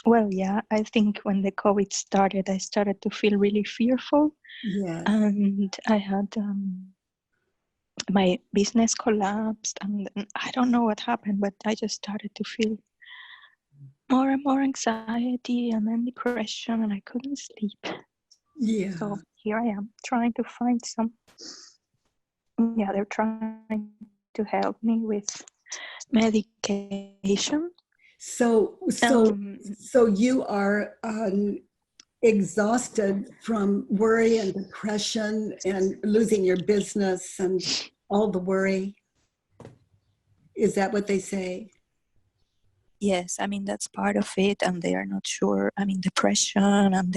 Well, yeah, I think when the COVID started, I started to feel really fearful. Yes. And I had my business collapsed, and I don't know what happened, but I just started to feel more and more anxiety and then depression, and I couldn't sleep. Yeah. So here I am trying to find some. Yeah, they're trying to help me with medication. So you are exhausted from worry and depression and losing your business and all the worry. Is that what they say? Yes, I mean, that's part of it, and they are not sure. I mean, depression and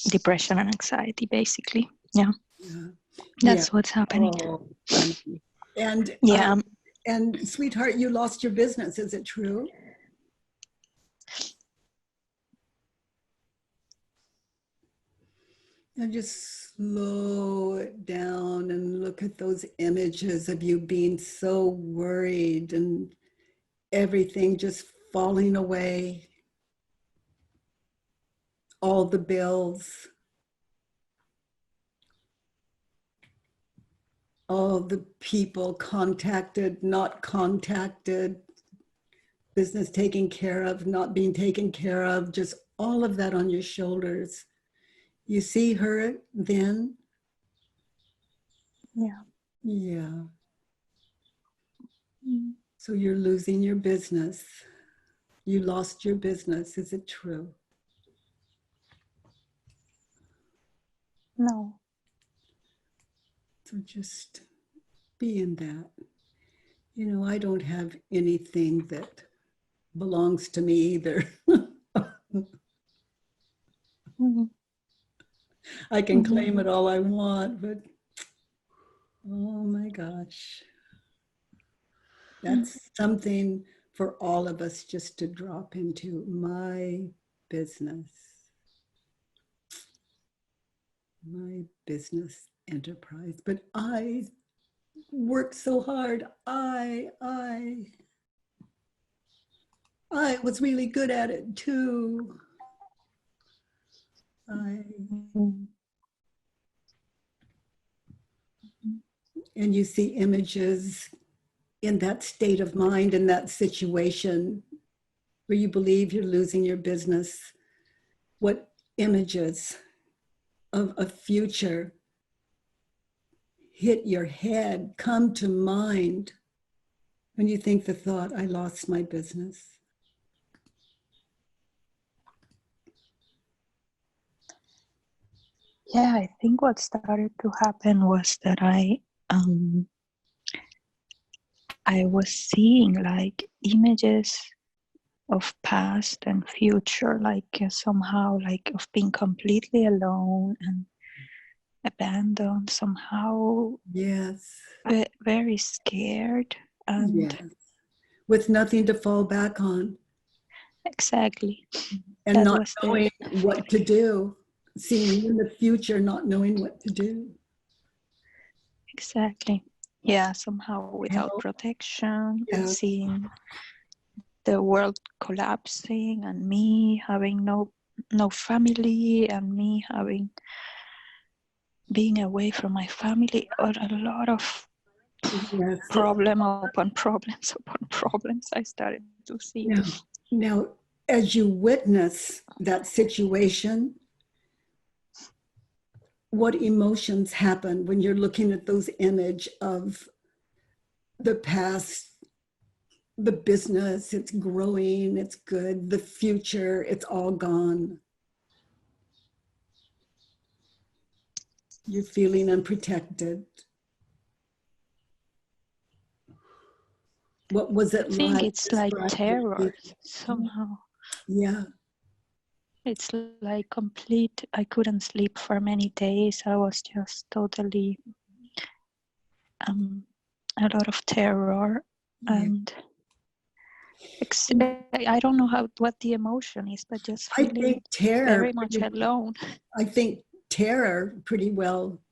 depression and anxiety, basically. Yeah, Yeah. that's what's happening. Oh, honey. And yeah. And sweetheart, you lost your business. Is it true? And just slow it down and look at those images of you being so worried and everything just falling away. All the bills, all the people contacted, not contacted, business taken care of, not being taken care of, just all of that on your shoulders. You see her then? Yeah. Yeah. So you're losing your business. You lost your business. Is it true? No. So just be in that. You know, I don't have anything that belongs to me either. I can claim it all I want, but oh my gosh. That's something for all of us just to drop into. My business. My business enterprise. But I worked so hard. I was really good at it too. And you see images in that state of mind, in that situation where you believe you're losing your business. What images of a future hit your head, come to mind when you think the thought, I lost my business? Yeah, I think what started to happen was that I was seeing like images of past and future, like somehow like of being completely alone and abandoned, somehow. Yes. Very scared. And yes. With nothing to fall back on. Exactly. And that not knowing what to do. Seeing in the future, not knowing what to do. Exactly. Yeah, somehow without protection, and seeing the world collapsing, and me having no family, and me being away from my family, or a lot of problem upon problems upon problems I started to see. Now, as you witness that situation, what emotions happen when you're looking at those images of the past, the business, it's growing, it's good, the future, it's all gone? You're feeling unprotected. What was it like? I think it's like terror somehow. Yeah. It's like complete, I couldn't sleep for many days. I was just totally a lot of terror, and I don't know what the emotion is, but just feeling very much alone. I think terror pretty well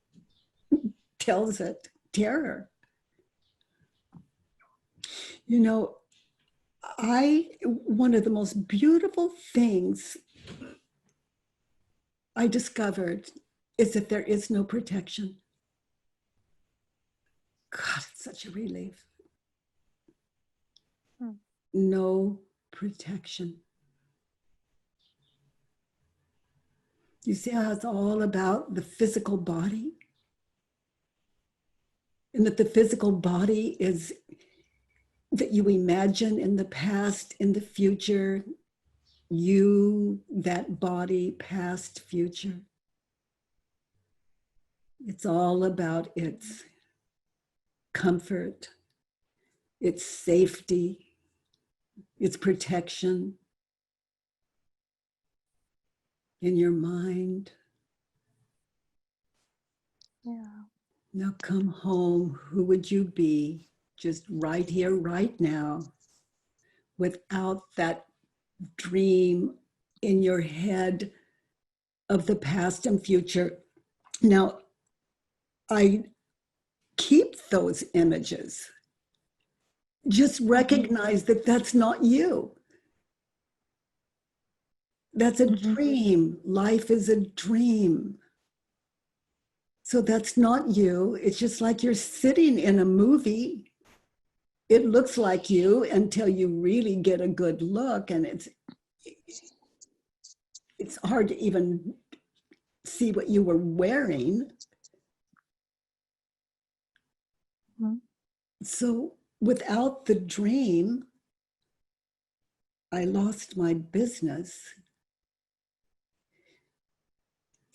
tells it. Terror. You know, one of the most beautiful things I discovered is that there is no protection. God, it's such a relief. No protection. You see how it's all about the physical body? And that the physical body is that you imagine in the past, in the future, you, that body, past, future. It's all about its comfort, its safety, its protection in your mind. Yeah. Now come home. Who would you be just right here, right now, without that dream in your head of the past and future? Now, I keep those images. Just recognize that that's not you. That's a dream. Life is a dream. So that's not you. It's just like you're sitting in a movie. It looks like you until you really get a good look, and it's hard to even see what you were wearing. So without the dream, I lost my business.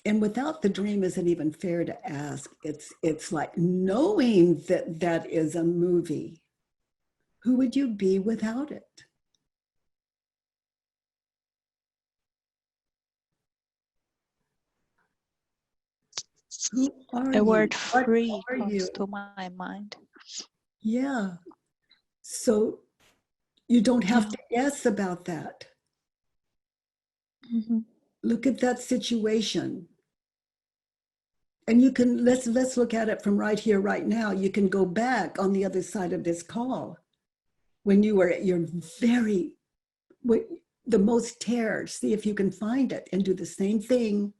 And without the dream isn't even fair to ask. It's like knowing that that is a movie. Who would you be without it? Who are The you? word What free are comes you? to my mind. Yeah. So you don't have to guess about that. Look at that situation. And you can, let's look at it from right here, right now. You can go back on the other side of this call when you were at your the most terror. See if you can find it and do the same thing.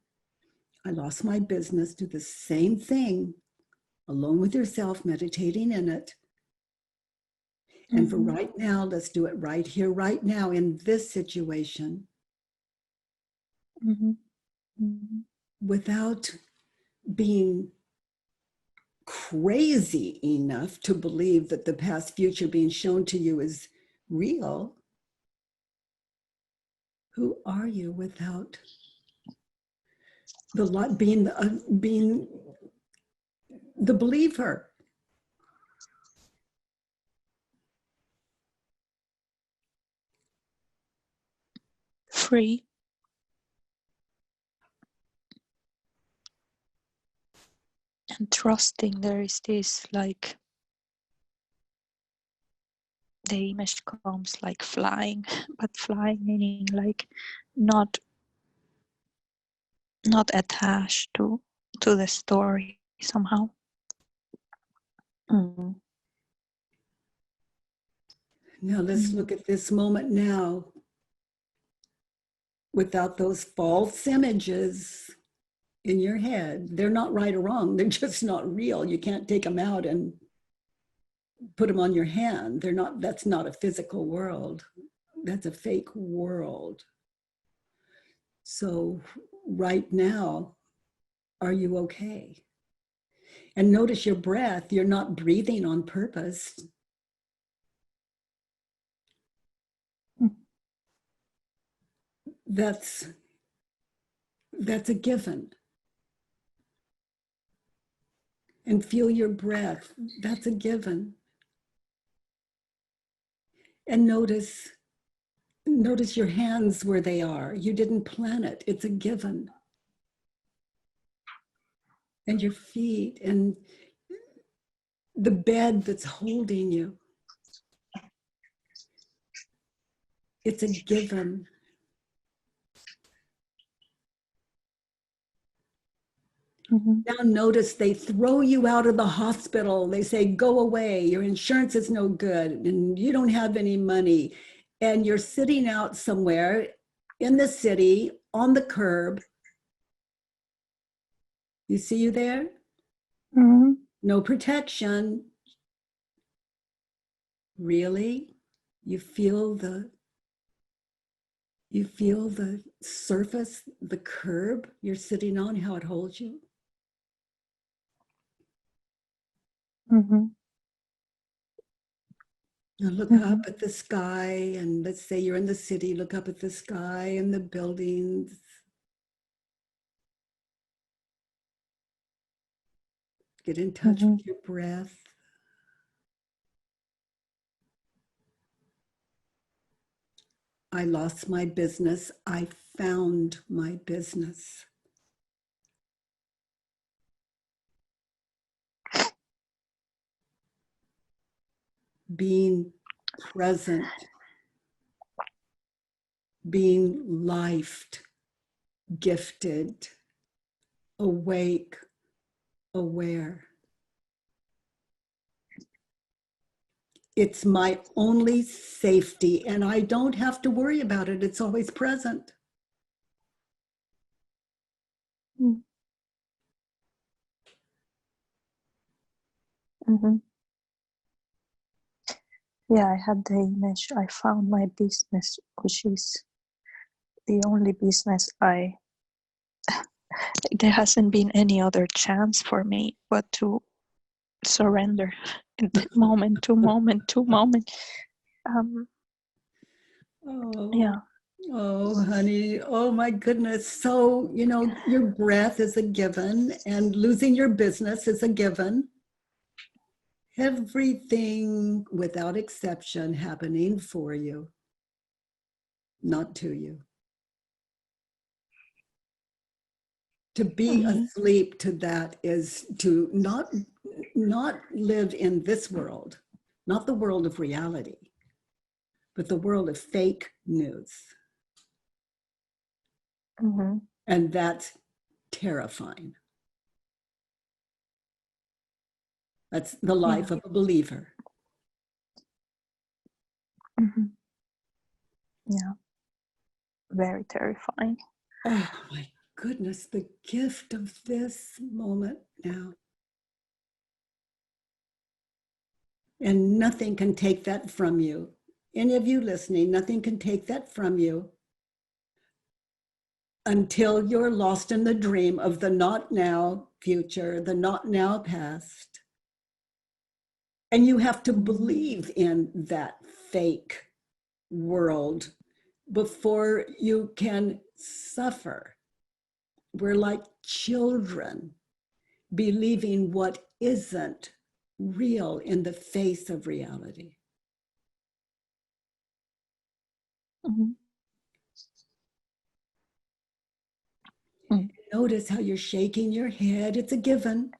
I lost my business. Do the same thing alone with yourself, meditating in it. And for right now, let's do it right here, right now in this situation. Without being crazy enough to believe that the past future being shown to you is real. Who are you without the being the believer? Free. And trusting there is this, like, the image comes like flying, but flying meaning like not attached to the story somehow. Now let's look at this moment now without those false images in your head. They're not right or wrong. They're just not real. You can't take them out and put them on your hand. They're not, that's not a physical world. That's a fake world. So right now, are you okay? And notice your breath. You're not breathing on purpose. That's a given. And feel your breath. That's a given. And notice your hands where they are. You didn't plan it. It's a given. And your feet and the bed that's holding you. It's a given. Now notice they throw you out of the hospital. They say, go away. Your insurance is no good and you don't have any money. and you're sitting out somewhere in the city on the curb. You see you there? Mm-hmm. No protection. Really? You feel the surface, the curb you're sitting on, how it holds you? Mm-hmm. Now look Mm-hmm. up at the sky, and let's say you're in the city, look up at the sky and the buildings. Get in touch Mm-hmm. with your breath. I lost my business. I found my business. Being present, being lifed, gifted, awake, aware. It's my only safety, and I don't have to worry about it. It's always present. Mm-hmm. Yeah, I had the image. I found my business, which is the only business there hasn't been any other chance for me but to surrender moment to moment to moment. Oh, Yeah. oh, honey. Oh, my goodness. So, your breath is a given, and losing your business is a given. Everything without exception happening for you, not to you. To be Mm-hmm. asleep to that is to not live in this world, not the world of reality, but the world of fake news. Mm-hmm. And that's terrifying. That's the Yeah. life of a believer. Mm-hmm. Yeah. Very terrifying. Oh my goodness, the gift of this moment now. And nothing can take that from you. Any of you listening, nothing can take that from you until you're lost in the dream of the not now future, the not now past. And you have to believe in that fake world before you can suffer. We're like children believing what isn't real in the face of reality. Mm-hmm. Mm-hmm. Notice how you're shaking your head. It's a given.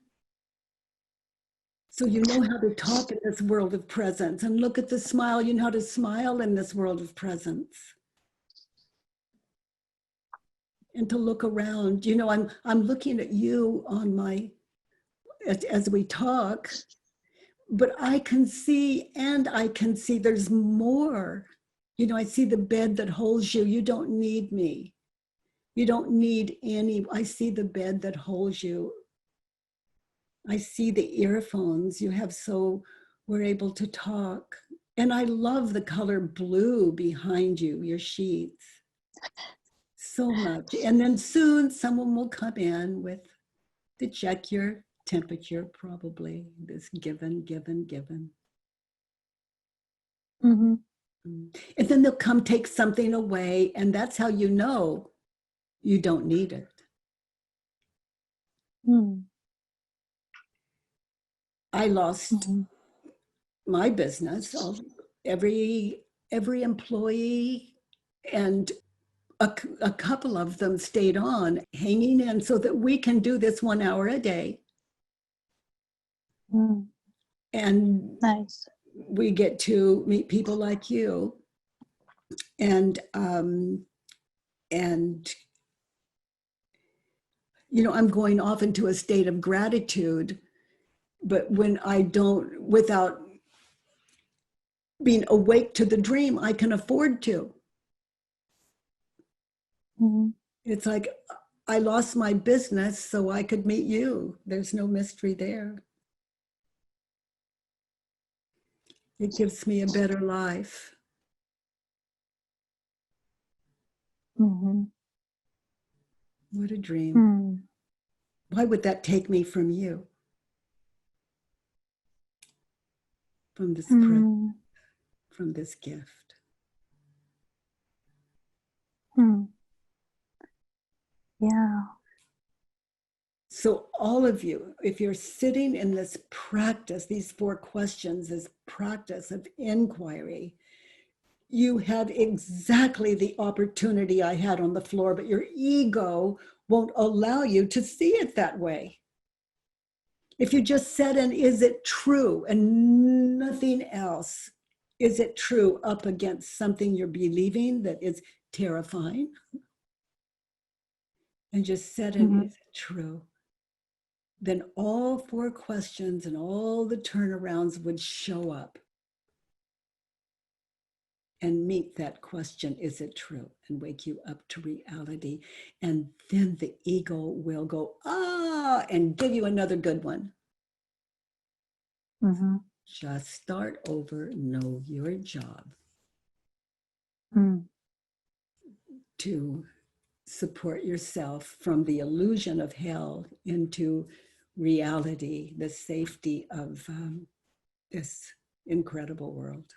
So you know how to talk in this world of presence, and look at the smile. You know how to smile in this world of presence. And to look around. I'm looking at you on my as we talk, but I can see there's more. I see the bed that holds you. You don't need me. You don't need any. I see the bed that holds you. I see the earphones you have, so we're able to talk. And I love the color blue behind you, your sheets, so much. And then soon someone will come in to check your temperature, probably this given. Mm-hmm. And then they'll come take something away, and that's how you know you don't need it. Mm-hmm. I lost Mm-hmm. my business, every employee, and a couple of them stayed on, hanging in so that we can do this 1 hour a day. Mm-hmm. And Nice. we get to meet people like you, and I'm going off into a state of gratitude. But when I don't, without being awake to the dream, I can afford to. Mm-hmm. It's like, I lost my business so I could meet you. There's no mystery there. It gives me a better life. Mm-hmm. What a dream. Mm-hmm. Why would that take me from you? From this present, from this gift. Yeah. So all of you, if you're sitting in this practice, these 4 questions, this practice of inquiry, you have exactly the opportunity I had on the floor, but your ego won't allow you to see it that way. If you just said, and is it true, and nothing else, is it true up against something you're believing that is terrifying? And just said, and is it true? Then all 4 questions and all the turnarounds would show up and meet that question, is it true? And wake you up to reality. And then the ego will go, and give you another good one. Mm-hmm. Just start over, know your job to support yourself from the illusion of hell into reality, the safety of this incredible world.